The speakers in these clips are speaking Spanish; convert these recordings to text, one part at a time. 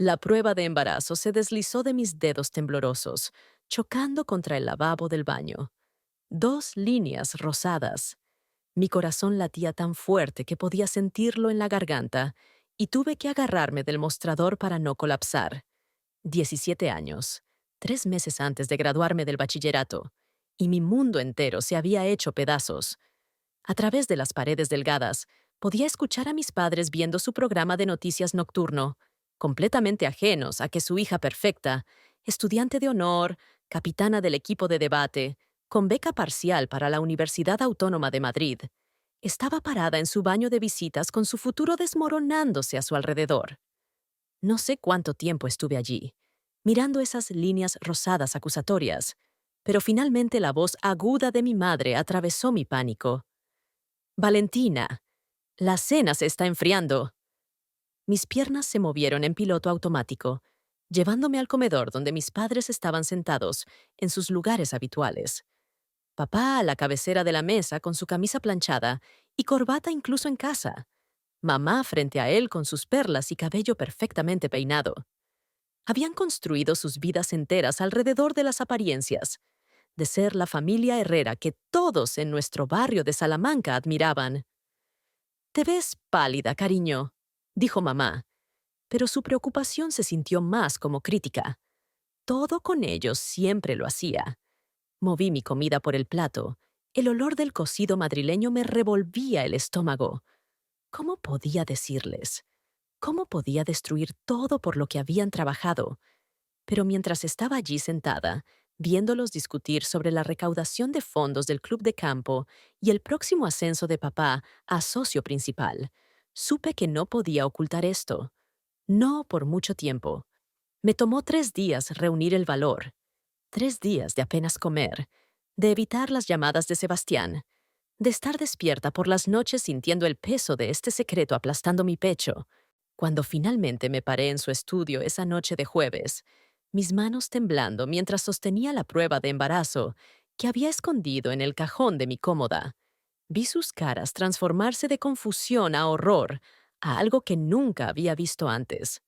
La prueba de embarazo se deslizó de mis dedos temblorosos, chocando contra el lavabo del baño. Dos líneas rosadas. Mi corazón latía tan fuerte que podía sentirlo en la garganta y tuve que agarrarme del mostrador para no colapsar. 17 años, 3 meses antes de graduarme del bachillerato, y mi mundo entero se había hecho pedazos. A través de las paredes delgadas, podía escuchar a mis padres viendo su programa de noticias nocturno, completamente ajenos a que su hija perfecta, estudiante de honor, capitana del equipo de debate, con beca parcial para la Universidad Autónoma de Madrid, estaba parada en su baño de visitas con su futuro desmoronándose a su alrededor. No sé cuánto tiempo estuve allí, mirando esas líneas rosadas acusatorias, pero finalmente la voz aguda de mi madre atravesó mi pánico. Valentina, la cena se está enfriando. Mis piernas se movieron en piloto automático, llevándome al comedor donde mis padres estaban sentados, en sus lugares habituales. Papá a la cabecera de la mesa con su camisa planchada y corbata incluso en casa. Mamá frente a él con sus perlas y cabello perfectamente peinado. Habían construido sus vidas enteras alrededor de las apariencias, de ser la familia Herrera que todos en nuestro barrio de Salamanca admiraban. «Te ves pálida, cariño», dijo mamá, pero su preocupación se sintió más como crítica. Todo con ellos siempre lo hacía. Moví mi comida por el plato. El olor del cocido madrileño me revolvía el estómago. ¿Cómo podía decirles? ¿Cómo podía destruir todo por lo que habían trabajado? Pero mientras estaba allí sentada, viéndolos discutir sobre la recaudación de fondos del club de campo y el próximo ascenso de papá a socio principal, supe que no podía ocultar esto. No por mucho tiempo. Me tomó 3 días reunir el valor. 3 días de apenas comer, de evitar las llamadas de Sebastián, de estar despierta por las noches sintiendo el peso de este secreto aplastando mi pecho. Cuando finalmente me paré en su estudio esa noche de jueves, mis manos temblando mientras sostenía la prueba de embarazo que había escondido en el cajón de mi cómoda, vi sus caras transformarse de confusión a horror, a algo que nunca había visto antes.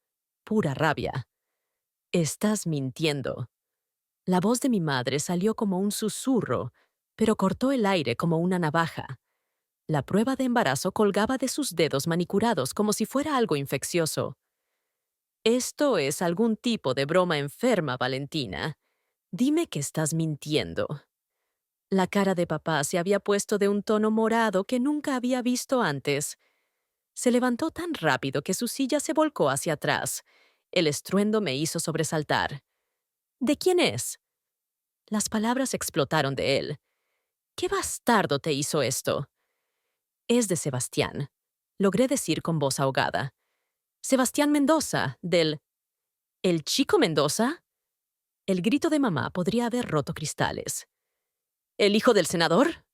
Pura rabia. «Estás mintiendo». La voz de mi madre salió como un susurro, pero cortó el aire como una navaja. La prueba de embarazo colgaba de sus dedos manicurados como si fuera algo infeccioso. «Esto es algún tipo de broma enferma, Valentina. Dime que estás mintiendo». La cara de papá se había puesto de un tono morado que nunca había visto antes. Se levantó tan rápido que su silla se volcó hacia atrás. El estruendo me hizo sobresaltar. «¿De quién es?» Las palabras explotaron de él. «¿Qué bastardo te hizo esto?» «Es de Sebastián», logré decir con voz ahogada. «Sebastián Mendoza, del...» «¿El chico Mendoza?» El grito de mamá podría haber roto cristales. «¿El hijo del senador?»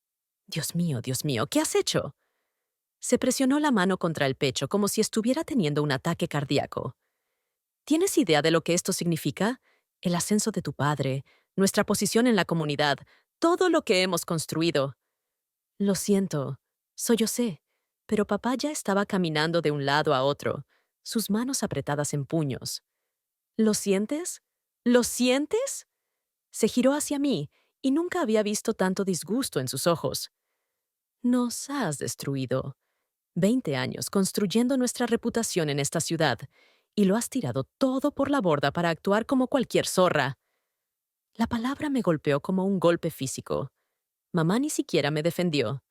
Dios mío, ¿qué has hecho?» Se presionó la mano contra el pecho como si estuviera teniendo un ataque cardíaco. ¿Tienes idea de lo que esto significa? El ascenso de tu padre, nuestra posición en la comunidad, todo lo que hemos construido. Lo siento, sollocé, pero papá ya estaba caminando de un lado a otro, sus manos apretadas en puños. ¿Lo sientes? ¿Lo sientes? Se giró hacia mí y nunca había visto tanto disgusto en sus ojos. Nos has destruido. 20 años construyendo nuestra reputación en esta ciudad, y lo has tirado todo por la borda para actuar como cualquier zorra. La palabra me golpeó como un golpe físico. Mamá ni siquiera me defendió.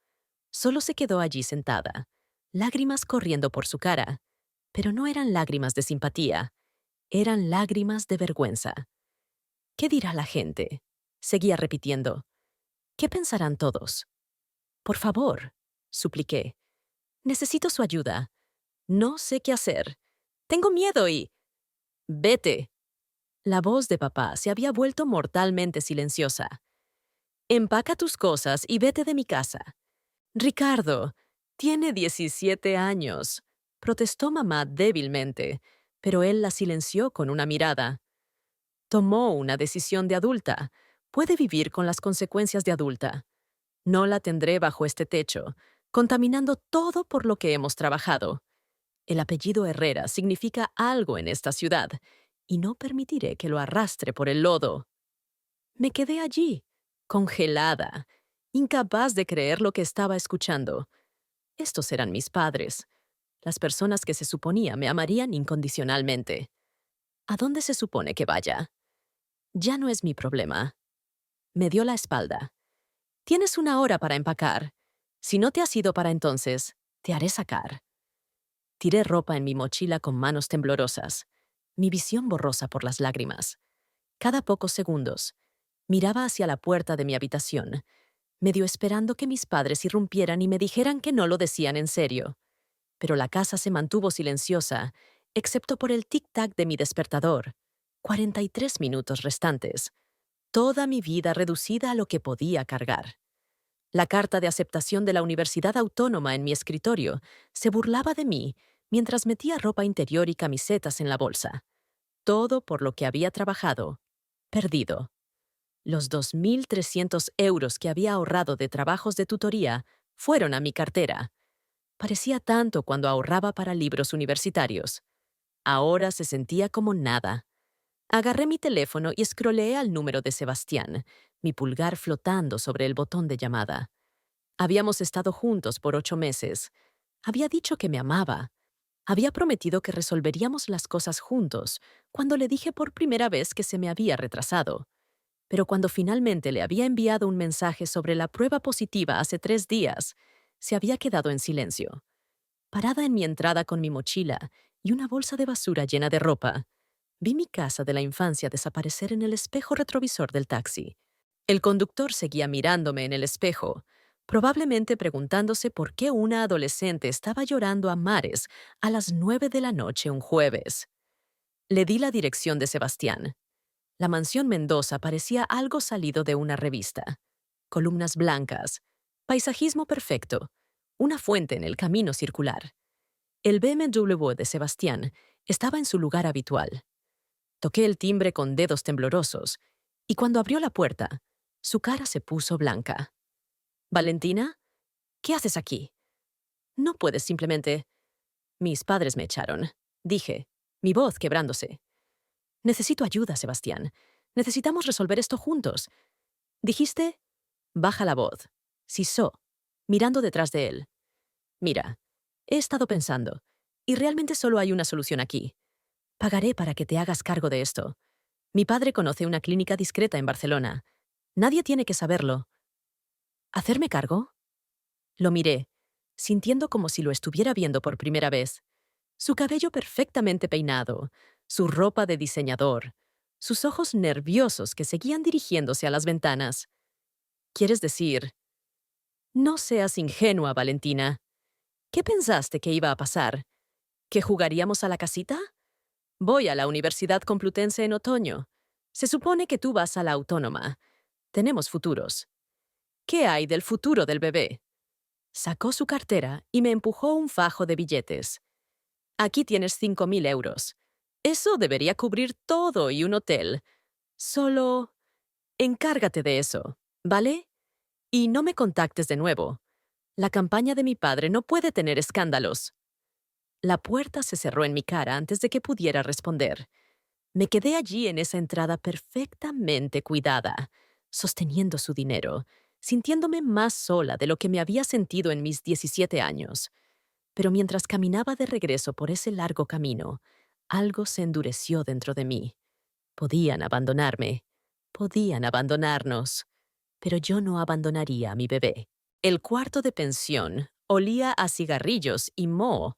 Solo se quedó allí sentada, lágrimas corriendo por su cara. Pero no eran lágrimas de simpatía, eran lágrimas de vergüenza. ¿Qué dirá la gente? Seguía repitiendo. ¿Qué pensarán todos? Por favor, supliqué. Necesito su ayuda. No sé qué hacer. Tengo miedo y... Vete. La voz de papá se había vuelto mortalmente silenciosa. Empaca tus cosas y vete de mi casa. Ricardo, tiene 17 años, protestó mamá débilmente, pero él la silenció con una mirada. Tomó una decisión de adulta. Puede vivir con las consecuencias de adulta. No la tendré bajo este techo, contaminando todo por lo que hemos trabajado. El apellido Herrera significa algo en esta ciudad, y no permitiré que lo arrastre por el lodo. Me quedé allí, congelada, incapaz de creer lo que estaba escuchando. Estos eran mis padres, las personas que se suponía me amarían incondicionalmente. ¿A dónde se supone que vaya? Ya no es mi problema. Me dio la espalda. Tienes 1 hora para empacar. Si no te has ido para entonces, te haré sacar. Tiré ropa en mi mochila con manos temblorosas, mi visión borrosa por las lágrimas. Cada pocos segundos, miraba hacia la puerta de mi habitación, medio esperando que mis padres irrumpieran y me dijeran que no lo decían en serio. Pero la casa se mantuvo silenciosa, excepto por el tic-tac de mi despertador. 43 minutos restantes. Toda mi vida reducida a lo que podía cargar. La carta de aceptación de la Universidad Autónoma en mi escritorio se burlaba de mí mientras metía ropa interior y camisetas en la bolsa. Todo por lo que había trabajado. Perdido. Los 2.300 euros que había ahorrado de trabajos de tutoría fueron a mi cartera. Parecía tanto cuando ahorraba para libros universitarios. Ahora se sentía como nada. Agarré mi teléfono y scrolleé al número de Sebastián, mi pulgar flotando sobre el botón de llamada. Habíamos estado juntos por 8 meses. Había dicho que me amaba. Había prometido que resolveríamos las cosas juntos cuando le dije por primera vez que se me había retrasado. Pero cuando finalmente le había enviado un mensaje sobre la prueba positiva hace 3 días, se había quedado en silencio. Parada en mi entrada con mi mochila y una bolsa de basura llena de ropa, vi mi casa de la infancia desaparecer en el espejo retrovisor del taxi. El conductor seguía mirándome en el espejo, probablemente preguntándose por qué una adolescente estaba llorando a mares a las 9 de la noche un jueves. Le di la dirección de Sebastián. La mansión Mendoza parecía algo salido de una revista. Columnas blancas, paisajismo perfecto, una fuente en el camino circular. El BMW de Sebastián estaba en su lugar habitual. Toqué el timbre con dedos temblorosos, y cuando abrió la puerta, su cara se puso blanca. «¿Valentina? ¿Qué haces aquí? No puedes simplemente...» «Mis padres me echaron», dije, mi voz quebrándose. «Necesito ayuda, Sebastián. Necesitamos resolver esto juntos». «¿Dijiste?» Baja la voz. Sisó, mirando detrás de él. «Mira, he estado pensando, y realmente solo hay una solución aquí. Pagaré para que te hagas cargo de esto. Mi padre conoce una clínica discreta en Barcelona. Nadie tiene que saberlo». ¿Hacerme cargo? Lo miré, sintiendo como si lo estuviera viendo por primera vez. Su cabello perfectamente peinado, su ropa de diseñador, sus ojos nerviosos que seguían dirigiéndose a las ventanas. ¿Quieres decir? No seas ingenua, Valentina. ¿Qué pensaste que iba a pasar? ¿Que jugaríamos a la casita? Voy a la Universidad Complutense en otoño. Se supone que tú vas a la Autónoma. Tenemos futuros. ¿Qué hay del futuro del bebé? Sacó su cartera y me empujó un fajo de billetes. Aquí tienes 5.000 euros. Eso debería cubrir todo y un hotel. Solo encárgate de eso, ¿vale? Y no me contactes de nuevo. La campaña de mi padre no puede tener escándalos. La puerta se cerró en mi cara antes de que pudiera responder. Me quedé allí en esa entrada perfectamente cuidada, sosteniendo su dinero, sintiéndome más sola de lo que me había sentido en mis 17 años. Pero mientras caminaba de regreso por ese largo camino, algo se endureció dentro de mí. Podían abandonarme, podían abandonarnos, pero yo no abandonaría a mi bebé. El cuarto de pensión olía a cigarrillos y moho,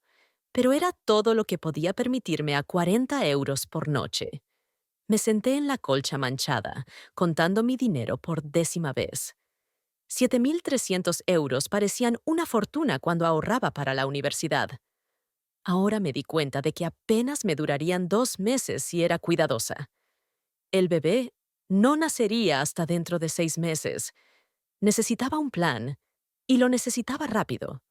pero era todo lo que podía permitirme a 40 euros por noche. Me senté en la colcha manchada, contando mi dinero por 10ª vez. 7.300 euros parecían una fortuna cuando ahorraba para la universidad. Ahora me di cuenta de que apenas me durarían 2 meses si era cuidadosa. El bebé no nacería hasta dentro de 6 meses. Necesitaba un plan, y lo necesitaba rápido.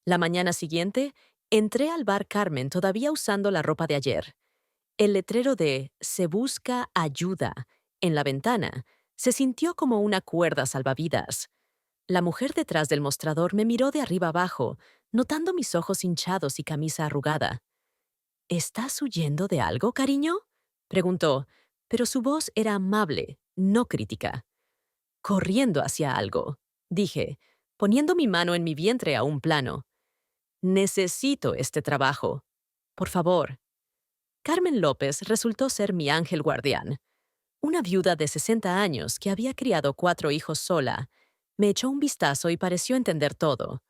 La mañana siguiente, entré al bar Carmen todavía usando la ropa de ayer. El letrero de «Se busca ayuda» en la ventana se sintió como una cuerda salvavidas. La mujer detrás del mostrador me miró de arriba abajo, notando mis ojos hinchados y camisa arrugada. ¿Estás huyendo de algo, cariño? Preguntó, pero su voz era amable, no crítica. Corriendo hacia algo, dije, poniendo mi mano en mi vientre a un plano. Necesito este trabajo. Por favor. Carmen López resultó ser mi ángel guardián. Una viuda de 60 años que había criado 4 hijos sola. Me echó un vistazo y pareció entender todo.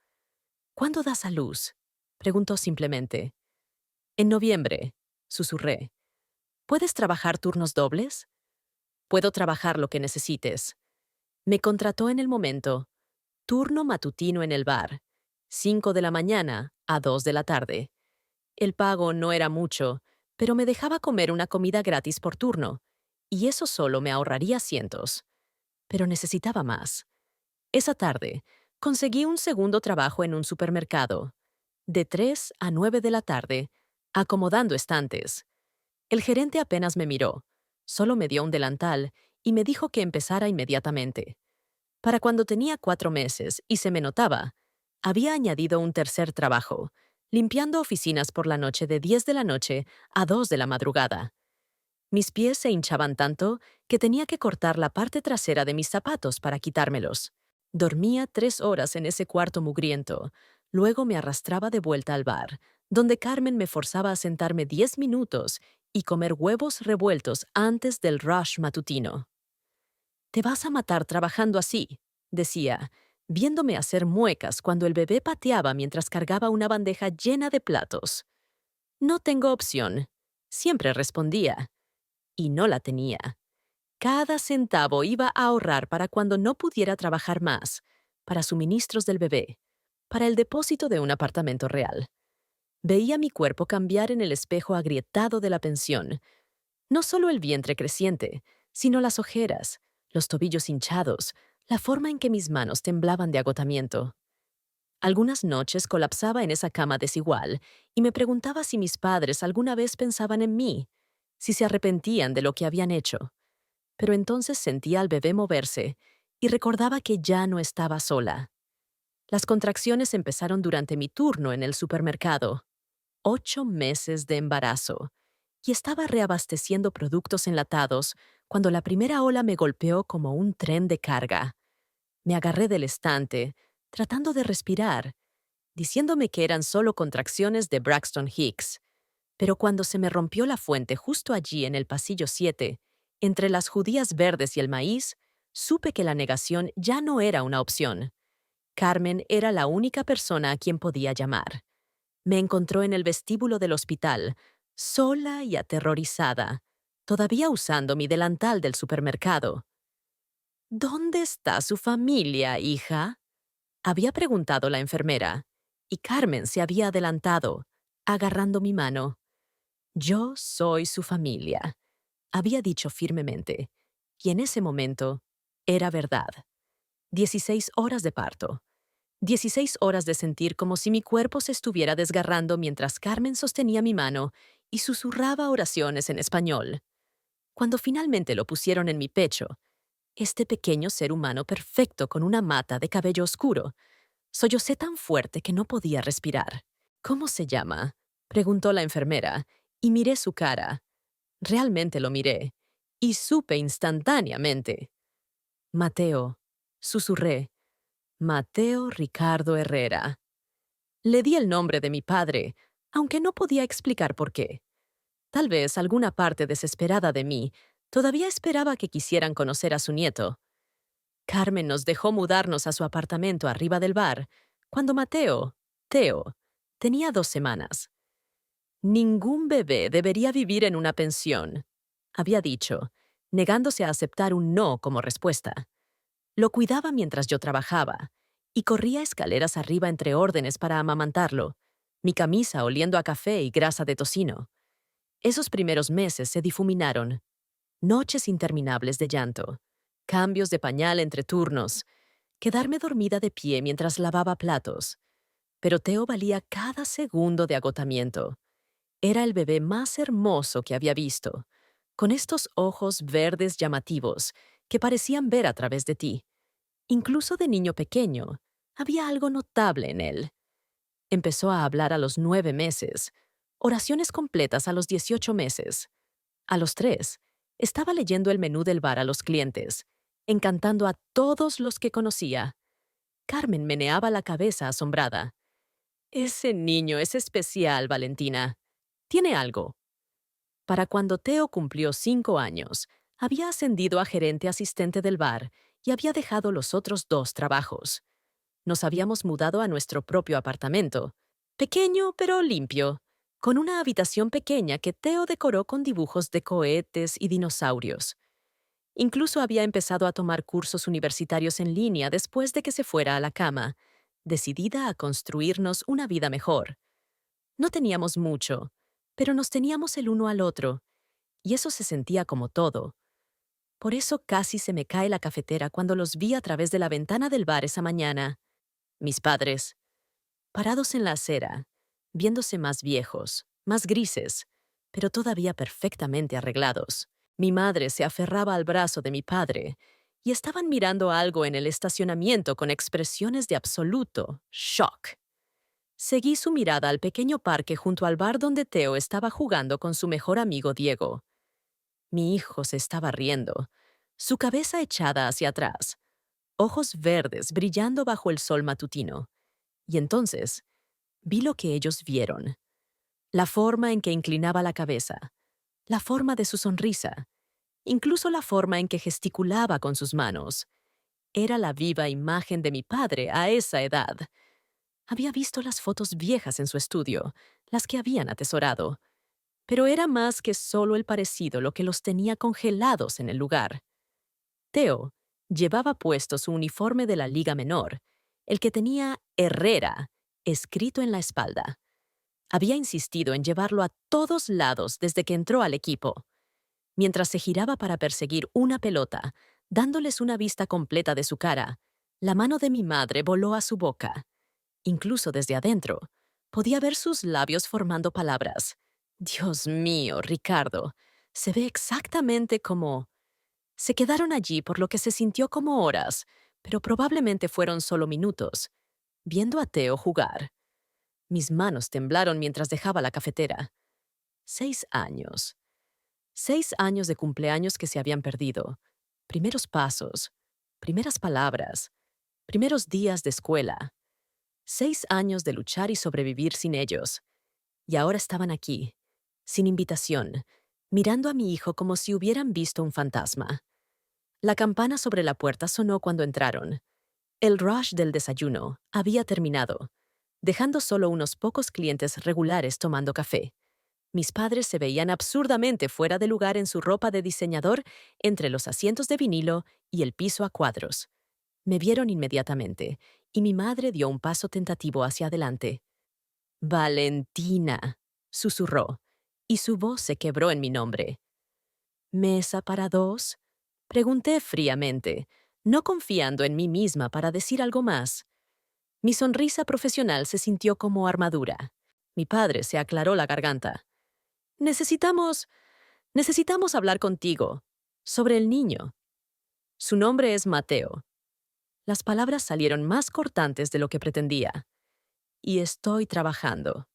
¿Cuándo das a luz? Preguntó simplemente. En noviembre, susurré. ¿Puedes trabajar turnos dobles? Puedo trabajar lo que necesites. Me contrató en el momento. Turno matutino en el bar. 5 de la mañana a 2 de la tarde. El pago no era mucho, pero me dejaba comer una comida gratis por turno, y eso solo me ahorraría cientos. Pero necesitaba más. Esa tarde, conseguí un segundo trabajo en un supermercado, de 3 a 9 de la tarde, acomodando estantes. El gerente apenas me miró, solo me dio un delantal y me dijo que empezara inmediatamente. Para cuando tenía 4 meses y se me notaba, había añadido un tercer trabajo, limpiando oficinas por la noche de 10 de la noche a 2 de la madrugada. Mis pies se hinchaban tanto que tenía que cortar la parte trasera de mis zapatos para quitármelos. Dormía 3 horas en ese cuarto mugriento. Luego me arrastraba de vuelta al bar, donde Carmen me forzaba a sentarme 10 minutos y comer huevos revueltos antes del rush matutino. «Te vas a matar trabajando así», decía, viéndome hacer muecas cuando el bebé pateaba mientras cargaba una bandeja llena de platos. «No tengo opción», siempre respondía. Y no la tenía. Cada centavo iba a ahorrar para cuando no pudiera trabajar más, para suministros del bebé, para el depósito de un apartamento real. Veía mi cuerpo cambiar en el espejo agrietado de la pensión. No solo el vientre creciente, sino las ojeras, los tobillos hinchados, la forma en que mis manos temblaban de agotamiento. Algunas noches colapsaba en esa cama desigual y me preguntaba si mis padres alguna vez pensaban en mí, si se arrepentían de lo que habían hecho. Pero entonces sentía al bebé moverse y recordaba que ya no estaba sola. Las contracciones empezaron durante mi turno en el supermercado. 8 meses de embarazo. Y estaba reabasteciendo productos enlatados cuando la primera ola me golpeó como un tren de carga. Me agarré del estante, tratando de respirar, diciéndome que eran solo contracciones de Braxton Hicks. Pero cuando se me rompió la fuente justo allí en el pasillo 7, entre las judías verdes y el maíz, supe que la negación ya no era una opción. Carmen era la única persona a quien podía llamar. Me encontró en el vestíbulo del hospital, sola y aterrorizada, todavía usando mi delantal del supermercado. «¿Dónde está su familia, hija?», había preguntado la enfermera, y Carmen se había adelantado, agarrando mi mano. «Yo soy su familia», había dicho firmemente, y en ese momento era verdad. 16 horas de parto. 16 horas de sentir como si mi cuerpo se estuviera desgarrando mientras Carmen sostenía mi mano y susurraba oraciones en español. Cuando finalmente lo pusieron en mi pecho, este pequeño ser humano perfecto con una mata de cabello oscuro, sollocé tan fuerte que no podía respirar. «¿Cómo se llama?», preguntó la enfermera, y miré su cara. Realmente lo miré, y supe instantáneamente. «Mateo», susurré. «Mateo Ricardo Herrera». Le di el nombre de mi padre, aunque no podía explicar por qué. Tal vez alguna parte desesperada de mí todavía esperaba que quisieran conocer a su nieto. Carmen nos dejó mudarnos a su apartamento arriba del bar, cuando Mateo, Teo, tenía 2 semanas. «Ningún bebé debería vivir en una pensión», había dicho, negándose a aceptar un no como respuesta. Lo cuidaba mientras yo trabajaba, y corría escaleras arriba entre órdenes para amamantarlo, mi camisa oliendo a café y grasa de tocino. Esos primeros meses se difuminaron. Noches interminables de llanto, cambios de pañal entre turnos, quedarme dormida de pie mientras lavaba platos. Pero Teo valía cada segundo de agotamiento. Era el bebé más hermoso que había visto, con estos ojos verdes llamativos que parecían ver a través de ti. Incluso de niño pequeño, había algo notable en él. Empezó a hablar a los 9 meses, oraciones completas a los 18 meses. A los 3, estaba leyendo el menú del bar a los clientes, encantando a todos los que conocía. Carmen meneaba la cabeza asombrada. Ese niño es especial, Valentina. Tiene algo. Para cuando Teo cumplió 5 años, había ascendido a gerente asistente del bar y había dejado los otros 2 trabajos. Nos habíamos mudado a nuestro propio apartamento, pequeño pero limpio, con una habitación pequeña que Teo decoró con dibujos de cohetes y dinosaurios. Incluso había empezado a tomar cursos universitarios en línea después de que se fuera a la cama, decidida a construirnos una vida mejor. No teníamos mucho, pero nos teníamos el uno al otro, y eso se sentía como todo. Por eso casi se me cae la cafetera cuando los vi a través de la ventana del bar esa mañana. Mis padres, parados en la acera, viéndose más viejos, más grises, pero todavía perfectamente arreglados. Mi madre se aferraba al brazo de mi padre y estaban mirando algo en el estacionamiento con expresiones de absoluto shock. Seguí su mirada al pequeño parque junto al bar donde Teo estaba jugando con su mejor amigo Diego. Mi hijo se estaba riendo, su cabeza echada hacia atrás, ojos verdes brillando bajo el sol matutino. Y entonces vi lo que ellos vieron. La forma en que inclinaba la cabeza, la forma de su sonrisa, incluso la forma en que gesticulaba con sus manos. Era la viva imagen de mi padre a esa edad. Había visto las fotos viejas en su estudio, las que habían atesorado, pero era más que solo el parecido lo que los tenía congelados en el lugar. Teo llevaba puesto su uniforme de la Liga Menor, el que tenía Herrera escrito en la espalda. Había insistido en llevarlo a todos lados desde que entró al equipo. Mientras se giraba para perseguir una pelota, dándoles una vista completa de su cara, la mano de mi madre voló a su boca. Incluso desde adentro, podía ver sus labios formando palabras. Dios mío, Ricardo, se ve exactamente como... Se quedaron allí por lo que se sintió como horas, pero probablemente fueron solo minutos, viendo a Teo jugar. Mis manos temblaron mientras dejaba la cafetera. 6 años. 6 años de cumpleaños que se habían perdido. Primeros pasos, primeras palabras, primeros días de escuela. 6 años de luchar y sobrevivir sin ellos. Y ahora estaban aquí, sin invitación, mirando a mi hijo como si hubieran visto un fantasma. La campana sobre la puerta sonó cuando entraron. El rush del desayuno había terminado, dejando solo unos pocos clientes regulares tomando café. Mis padres se veían absurdamente fuera de lugar en su ropa de diseñador entre los asientos de vinilo y el piso a cuadros. Me vieron inmediatamente, y mi madre dio un paso tentativo hacia adelante. Valentina, susurró, y su voz se quebró en mi nombre. ¿Mesa para 2? Pregunté fríamente, no confiando en mí misma para decir algo más. Mi sonrisa profesional se sintió como armadura. Mi padre se aclaró la garganta. Necesitamos hablar contigo. Sobre el niño. Su nombre es Mateo. Las palabras salieron más cortantes de lo que pretendía. Y estoy trabajando.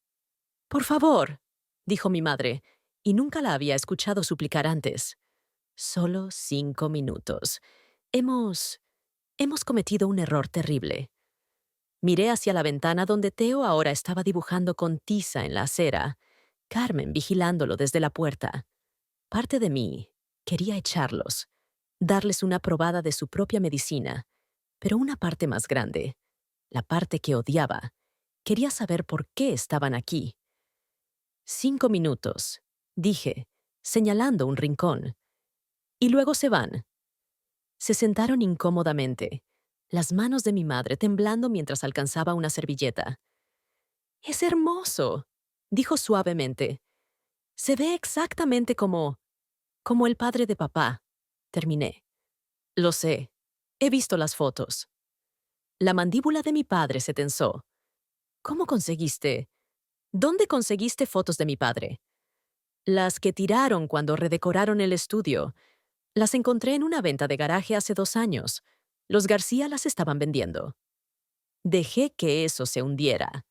Por favor, dijo mi madre, y nunca la había escuchado suplicar antes. Solo 5 minutos. Hemos cometido un error terrible. Miré hacia la ventana donde Teo ahora estaba dibujando con tiza en la acera, Carmen vigilándolo desde la puerta. Parte de mí quería echarlos, darles una probada de su propia medicina, pero una parte más grande, la parte que odiaba, quería saber por qué estaban aquí. 5 minutos, dije, señalando un rincón. Y luego se van. Se sentaron incómodamente, las manos de mi madre temblando mientras alcanzaba una servilleta. «Es hermoso», dijo suavemente. «Se ve exactamente como el padre de papá». Terminé. «Lo sé. He visto las fotos». La mandíbula de mi padre se tensó. «¿Cómo conseguiste? ¿Dónde conseguiste fotos de mi padre?» «Las que tiraron cuando redecoraron el estudio. Las encontré en una venta de garaje hace 2 años. Los García las estaban vendiendo». Dejé que eso se hundiera.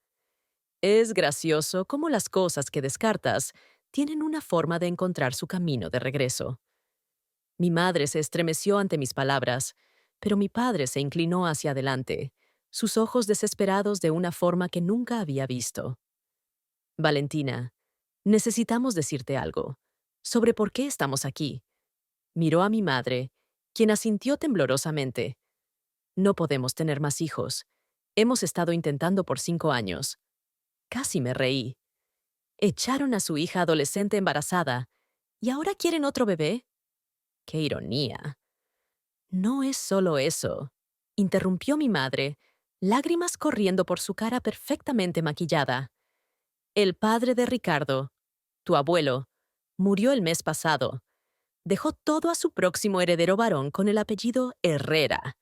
Es gracioso cómo las cosas que descartas tienen una forma de encontrar su camino de regreso. Mi madre se estremeció ante mis palabras, pero mi padre se inclinó hacia adelante, sus ojos desesperados de una forma que nunca había visto. Valentina, necesitamos decirte algo sobre por qué estamos aquí. Miró a mi madre, quien asintió temblorosamente. No podemos tener más hijos. Hemos estado intentando por 5 años. Casi me reí. Echaron a su hija adolescente embarazada. ¿Y ahora quieren otro bebé? ¡Qué ironía! No es solo eso, interrumpió mi madre, lágrimas corriendo por su cara perfectamente maquillada. El padre de Ricardo, tu abuelo, murió el mes pasado. Dejó todo a su próximo heredero varón con el apellido Herrera.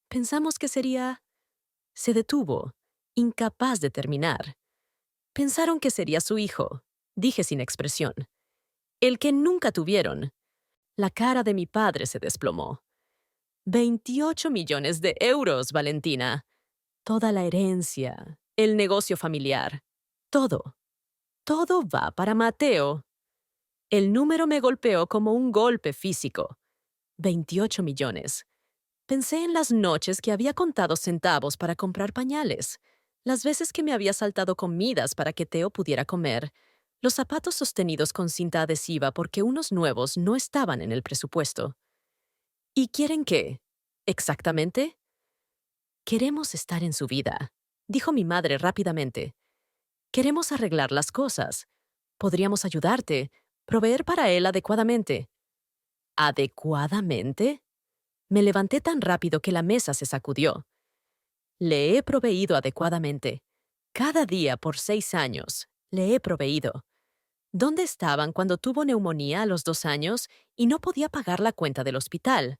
Pensamos que sería... Se detuvo, incapaz de terminar. Pensaron que sería su hijo, dije sin expresión. El que nunca tuvieron. La cara de mi padre se desplomó. 28 millones de euros, Valentina. Toda la herencia, el negocio familiar. Todo. Todo va para Mateo. El número me golpeó como un golpe físico. 28 millones. Pensé en las noches que había contado centavos para comprar pañales, las veces que me había saltado comidas para que Teo pudiera comer, los zapatos sostenidos con cinta adhesiva porque unos nuevos no estaban en el presupuesto. ¿Y quieren qué? ¿Exactamente? Queremos estar en su vida, dijo mi madre rápidamente. Queremos arreglar las cosas. Podríamos ayudarte, proveer para él adecuadamente. ¿Adecuadamente? Me levanté tan rápido que la mesa se sacudió. Le he proveído adecuadamente. Cada día por 6 años, le he proveído. ¿Dónde estaban cuando tuvo neumonía a los 2 años y no podía pagar la cuenta del hospital?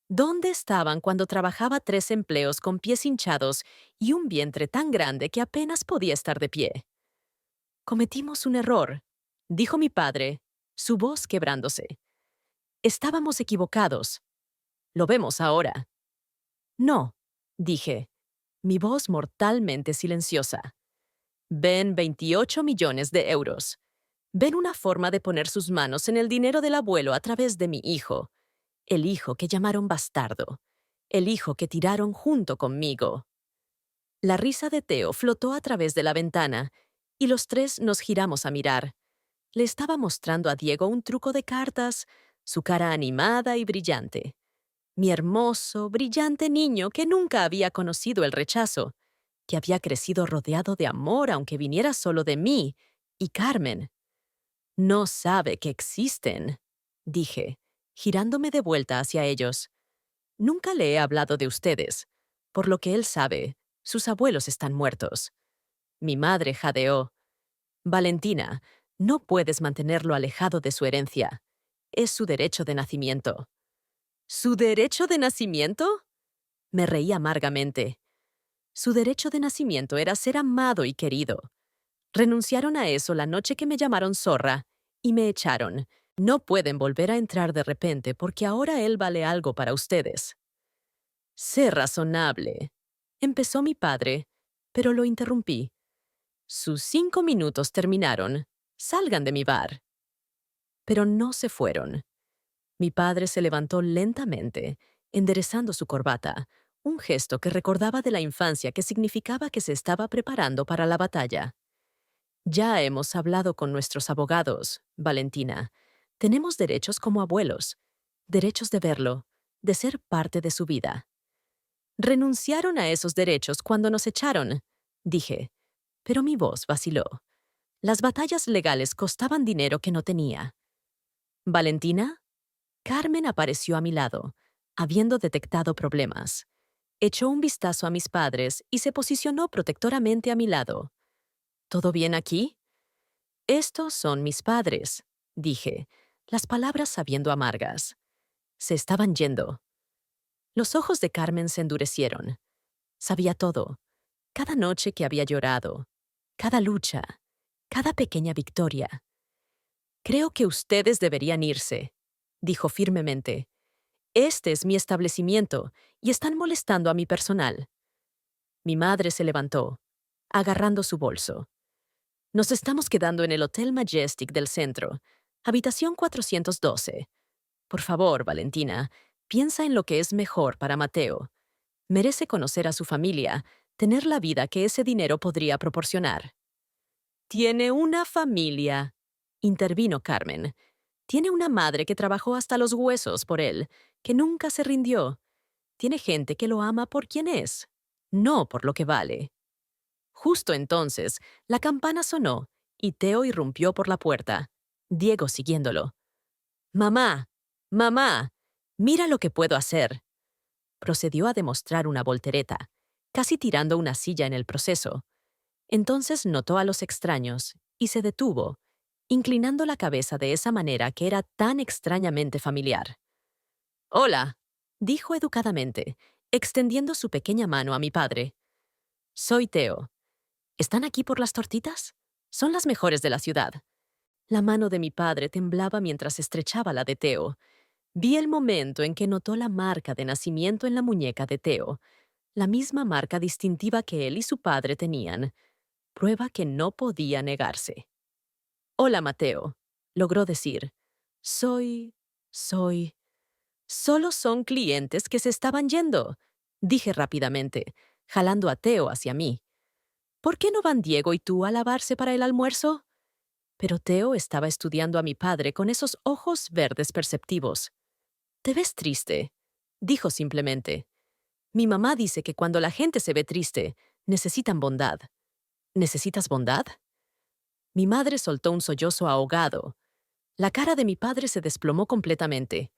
¿Dónde estaban cuando trabajaba 3 empleos con pies hinchados y un vientre tan grande que apenas podía estar de pie? Cometimos un error, dijo mi padre, su voz quebrándose. Estábamos equivocados. Lo vemos ahora. No, dije, mi voz mortalmente silenciosa. Ven 28 millones de euros. Ven una forma de poner sus manos en el dinero del abuelo a través de mi hijo, el hijo que llamaron bastardo, el hijo que tiraron junto conmigo. La risa de Teo flotó a través de la ventana y los tres nos giramos a mirar. Le estaba mostrando a Diego un truco de cartas, su cara animada y brillante. Mi hermoso, brillante niño que nunca había conocido el rechazo, que había crecido rodeado de amor aunque viniera solo de mí y Carmen. No sabe que existen, dije, girándome de vuelta hacia ellos. Nunca le he hablado de ustedes. Por lo que él sabe, sus abuelos están muertos. Mi madre jadeó. Valentina, no puedes mantenerlo alejado de su herencia. Es su derecho de nacimiento. ¿Su derecho de nacimiento? Me reí amargamente. Su derecho de nacimiento era ser amado y querido. Renunciaron a eso la noche que me llamaron zorra y me echaron. No pueden volver a entrar de repente porque ahora él vale algo para ustedes. Sé razonable, empezó mi padre, pero lo interrumpí. Sus 5 minutos terminaron. Salgan de mi bar. Pero no se fueron. Mi padre se levantó lentamente, enderezando su corbata, un gesto que recordaba de la infancia que significaba que se estaba preparando para la batalla. Ya hemos hablado con nuestros abogados, Valentina. Tenemos derechos como abuelos, derechos de verlo, de ser parte de su vida. Renunciaron a esos derechos cuando nos echaron, dije, pero mi voz vaciló. Las batallas legales costaban dinero que no tenía. ¿Valentina? Carmen apareció a mi lado, habiendo detectado problemas. Echó un vistazo a mis padres y se posicionó protectoramente a mi lado. ¿Todo bien aquí? Estos son mis padres, dije, las palabras sabiendo amargas. Se estaban yendo. Los ojos de Carmen se endurecieron. Sabía todo. Cada noche que había llorado. Cada lucha. Cada pequeña victoria. Creo que ustedes deberían irse, dijo firmemente. Este es mi establecimiento y están molestando a mi personal. Mi madre se levantó. agarrando su bolso. Nos estamos quedando en el Hotel Majestic del centro, habitación 412. Por favor, Valentina, piensa en lo que es mejor para Mateo. Merece conocer a su familia, tener la vida que ese dinero podría proporcionar. Tiene una familia, intervino Carmen. Tiene una madre que trabajó hasta los huesos por él, que nunca se rindió. Tiene gente que lo ama por quien es, no por lo que vale. Justo entonces, la campana sonó y Teo irrumpió por la puerta, Diego siguiéndolo. «Mamá, mamá, mira lo que puedo hacer». Procedió a demostrar una voltereta, casi tirando una silla en el proceso. Entonces notó a los extraños y se detuvo, inclinando la cabeza de esa manera que era tan extrañamente familiar. «Hola», dijo educadamente, extendiendo su pequeña mano a mi padre. «Soy Teo. ¿Están aquí por las tortitas? Son las mejores de la ciudad». La mano de mi padre temblaba mientras estrechaba la de Teo. Vi el momento en que notó la marca de nacimiento en la muñeca de Teo, la misma marca distintiva que él y su padre tenían, prueba que no podía negarse. «Hola, Mateo», logró decir. Soy. Solo son clientes que se estaban yendo», dije rápidamente, jalando a Teo hacia mí. «¿Por qué no van Diego y tú a lavarse para el almuerzo?» Pero Teo estaba estudiando a mi padre con esos ojos verdes perceptivos. «Te ves triste», dijo simplemente. «Mi mamá dice que cuando la gente se ve triste, necesitan bondad». «¿Necesitas bondad?» Mi madre soltó un sollozo ahogado. La cara de mi padre se desplomó completamente.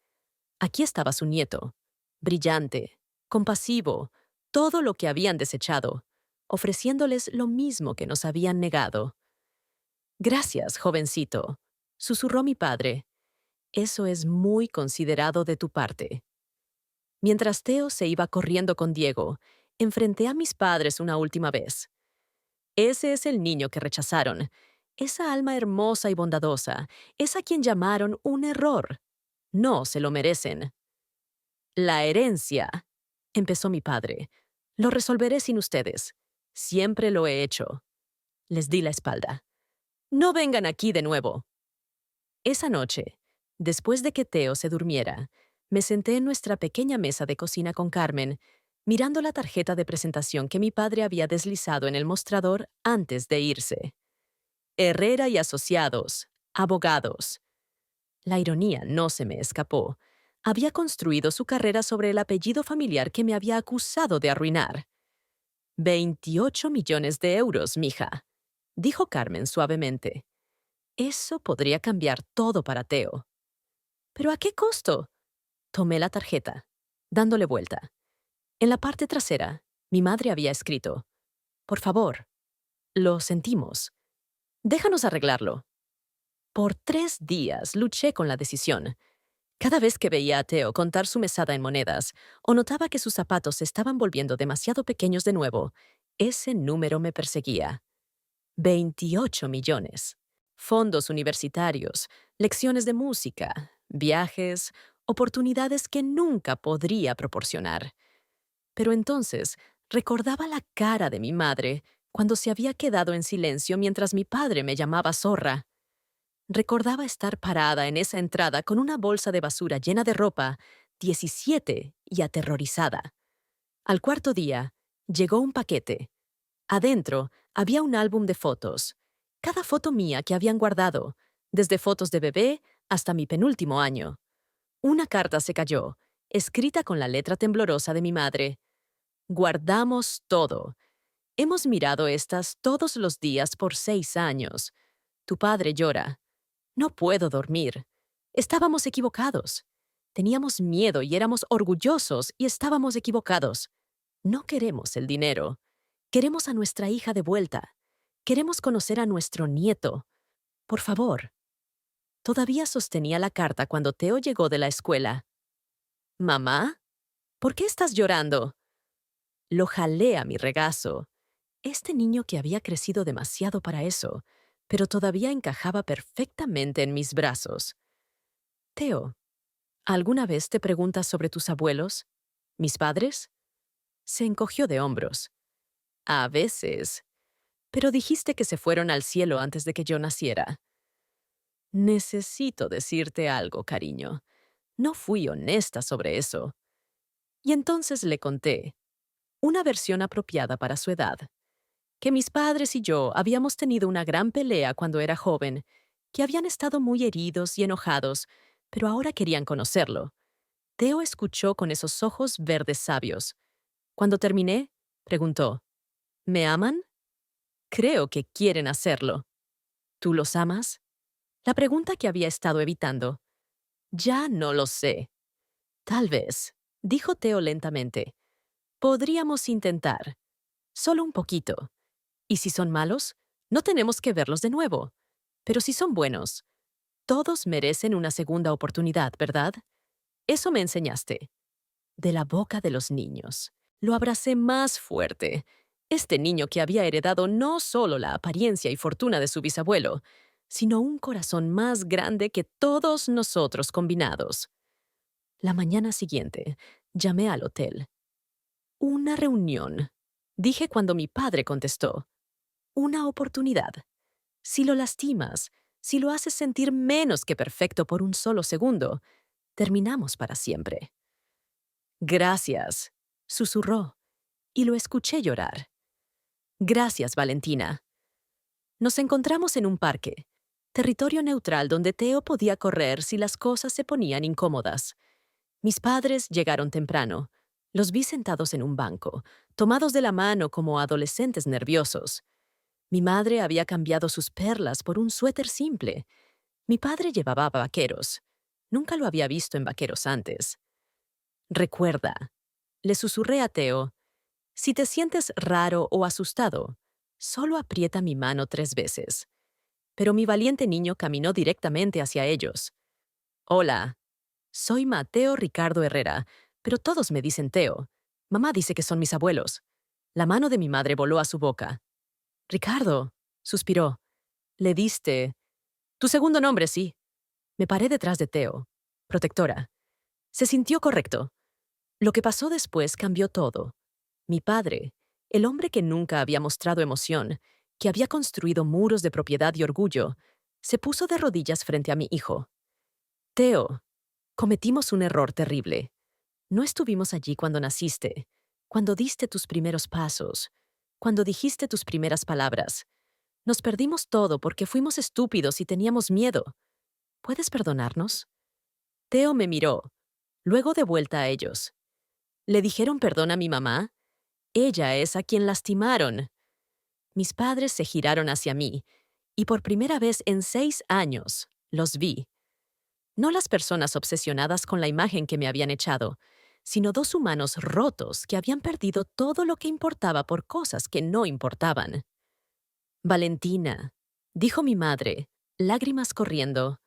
Aquí estaba su nieto, brillante, compasivo, todo lo que habían desechado, ofreciéndoles lo mismo que nos habían negado. «Gracias, jovencito», susurró mi padre. «Eso es muy considerado de tu parte». Mientras Teo se iba corriendo con Diego, enfrenté a mis padres una última vez. Ese es el niño que rechazaron, esa alma hermosa y bondadosa, es a quien llamaron un error. No se lo merecen. «La herencia», empezó mi padre. «Lo resolveré sin ustedes. Siempre lo he hecho». Les di la espalda. «No vengan aquí de nuevo». Esa noche, después de que Teo se durmiera, me senté en nuestra pequeña mesa de cocina con Carmen, mirando la tarjeta de presentación que mi padre había deslizado en el mostrador antes de irse. «Herrera y Asociados, abogados». La ironía no se me escapó. Había construido su carrera sobre el apellido familiar que me había acusado de arruinar. 28 millones de euros, mija, dijo Carmen suavemente. Eso podría cambiar todo para Teo. ¿Pero a qué costo? Tomé la tarjeta, dándole vuelta. En la parte trasera, mi madre había escrito: «Por favor, lo sentimos. Déjanos arreglarlo». Por 3 días luché con la decisión. Cada vez que veía a Teo contar su mesada en monedas o notaba que sus zapatos se estaban volviendo demasiado pequeños de nuevo, ese número me perseguía. 28 millones. Fondos universitarios, lecciones de música, viajes, oportunidades que nunca podría proporcionar. Pero entonces recordaba la cara de mi madre cuando se había quedado en silencio mientras mi padre me llamaba zorra. Recordaba estar parada en esa entrada con una bolsa de basura llena de ropa, 17, y aterrorizada. Al cuarto día, llegó un paquete. Adentro había un álbum de fotos. Cada foto mía que habían guardado, desde fotos de bebé hasta mi penúltimo año. Una carta se cayó, escrita con la letra temblorosa de mi madre. «Guardamos todo. Hemos mirado estas todos los días por 6 años. Tu padre llora. No puedo dormir. Estábamos equivocados. Teníamos miedo y éramos orgullosos y estábamos equivocados. No queremos el dinero. Queremos a nuestra hija de vuelta. Queremos conocer a nuestro nieto. Por favor». Todavía sostenía la carta cuando Teo llegó de la escuela. «¿Mamá? ¿Por qué estás llorando?» Lo jalé a mi regazo. Este niño que había crecido demasiado para eso, pero todavía encajaba perfectamente en mis brazos. «Teo, ¿alguna vez te preguntas sobre tus abuelos? ¿Mis padres?» Se encogió de hombros. «A veces. Pero dijiste que se fueron al cielo antes de que yo naciera. Necesito decirte algo, cariño. No fui honesta sobre eso. Y entonces le conté, una versión apropiada para su edad, que mis padres y yo habíamos tenido una gran pelea cuando era joven, que habían estado muy heridos y enojados, pero ahora querían conocerlo. Teo escuchó con esos ojos verdes sabios. Cuando terminé, preguntó, ¿me aman? Creo que quieren hacerlo. ¿Tú los amas? La pregunta que había estado evitando. Ya no lo sé. Tal vez, dijo Teo lentamente. Podríamos intentar. Solo un poquito. Y si son malos, no tenemos que verlos de nuevo. Pero si son buenos, todos merecen una segunda oportunidad, ¿verdad? Eso me enseñaste. De la boca de los niños. Lo abracé más fuerte. Este niño que había heredado no solo la apariencia y fortuna de su bisabuelo, sino un corazón más grande que todos nosotros combinados. La mañana siguiente, llamé al hotel. Una reunión. Dije cuando mi padre contestó. Una oportunidad. Si lo lastimas, si lo haces sentir menos que perfecto por un solo segundo, terminamos para siempre. Gracias, susurró, y lo escuché llorar. Gracias, Valentina. Nos encontramos en un parque, territorio neutral donde Teo podía correr si las cosas se ponían incómodas. Mis padres llegaron temprano. Los vi sentados en un banco, tomados de la mano como adolescentes nerviosos. Mi madre había cambiado sus perlas por un suéter simple. Mi padre llevaba vaqueros. Nunca lo había visto en vaqueros antes. Recuerda, le susurré a Teo, si te sientes raro o asustado, solo aprieta mi mano 3 veces. Pero mi valiente niño caminó directamente hacia ellos. Hola, soy Mateo Ricardo Herrera, pero todos me dicen Teo. Mamá dice que son mis abuelos. La mano de mi madre voló a su boca. Ricardo, suspiró. Le diste. Tu segundo nombre, sí. Me paré detrás de Teo. Protectora. Se sintió correcto. Lo que pasó después cambió todo. Mi padre, el hombre que nunca había mostrado emoción, que había construido muros de propiedad y orgullo, se puso de rodillas frente a mi hijo. Teo, cometimos un error terrible. No estuvimos allí cuando naciste, cuando diste tus primeros pasos, cuando dijiste tus primeras palabras. Nos perdimos todo porque fuimos estúpidos y teníamos miedo. ¿Puedes perdonarnos? Teo me miró, luego de vuelta a ellos. ¿Le dijeron perdón a mi mamá? Ella es a quien lastimaron. Mis padres se giraron hacia mí, y por primera vez en 6 años los vi. No las personas obsesionadas con la imagen que me habían echado, sino 2 humanos rotos que habían perdido todo lo que importaba por cosas que no importaban. Valentina, dijo mi madre, lágrimas corriendo.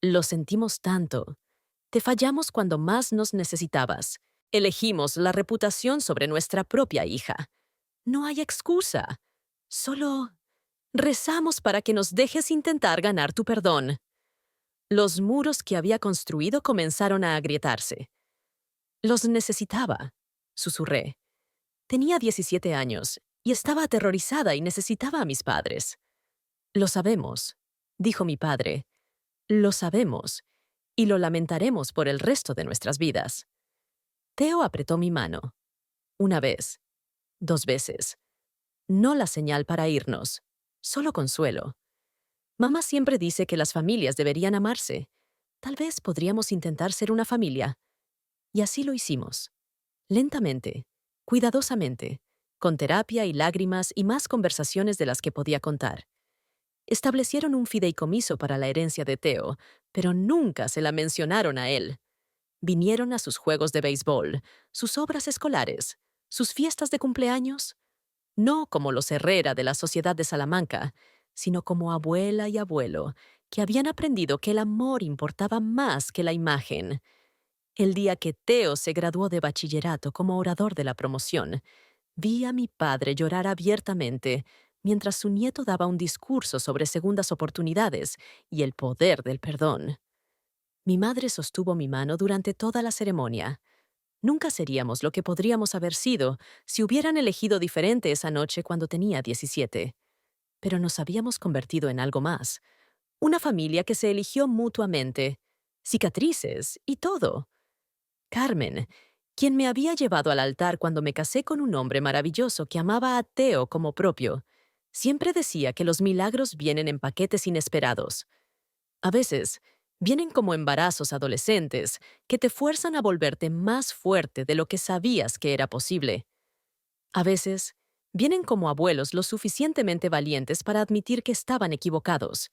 Lo sentimos tanto. Te fallamos cuando más nos necesitabas. Elegimos la reputación sobre nuestra propia hija. No hay excusa. Solo rezamos para que nos dejes intentar ganar tu perdón. Los muros que había construido comenzaron a agrietarse. Los necesitaba, susurré. Tenía 17 años y estaba aterrorizada y necesitaba a mis padres. Lo sabemos, dijo mi padre. Lo sabemos, y lo lamentaremos por el resto de nuestras vidas. Teo apretó mi mano. 1 vez, 2 veces. No la señal para irnos, solo consuelo. Mamá siempre dice que las familias deberían amarse. Tal vez podríamos intentar ser una familia. Y así lo hicimos. Lentamente, cuidadosamente, con terapia y lágrimas y más conversaciones de las que podía contar. Establecieron un fideicomiso para la herencia de Teo, pero nunca se la mencionaron a él. Vinieron a sus juegos de béisbol, sus obras escolares, sus fiestas de cumpleaños, no como los Herrera de la Sociedad de Salamanca, sino como abuela y abuelo, que habían aprendido que el amor importaba más que la imagen. El día que Teo se graduó de bachillerato como orador de la promoción, vi a mi padre llorar abiertamente mientras su nieto daba un discurso sobre segundas oportunidades y el poder del perdón. Mi madre sostuvo mi mano durante toda la ceremonia. Nunca seríamos lo que podríamos haber sido si hubieran elegido diferente esa noche cuando tenía 17. pero nos habíamos convertido en algo más. Una familia que se eligió mutuamente, cicatrices y todo. Carmen, quien me había llevado al altar cuando me casé con un hombre maravilloso que amaba a Teo como propio, siempre decía que los milagros vienen en paquetes inesperados. A veces, vienen como embarazos adolescentes que te fuerzan a volverte más fuerte de lo que sabías que era posible. A veces, vienen como abuelos lo suficientemente valientes para admitir que estaban equivocados.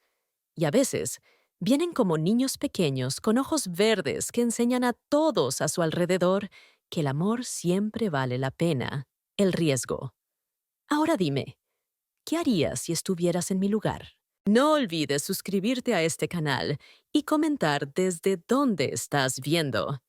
Y a veces, vienen como niños pequeños con ojos verdes que enseñan a todos a su alrededor que el amor siempre vale la pena, el riesgo. Ahora dime, ¿qué harías si estuvieras en mi lugar? No olvides suscribirte a este canal y comentar desde dónde estás viendo.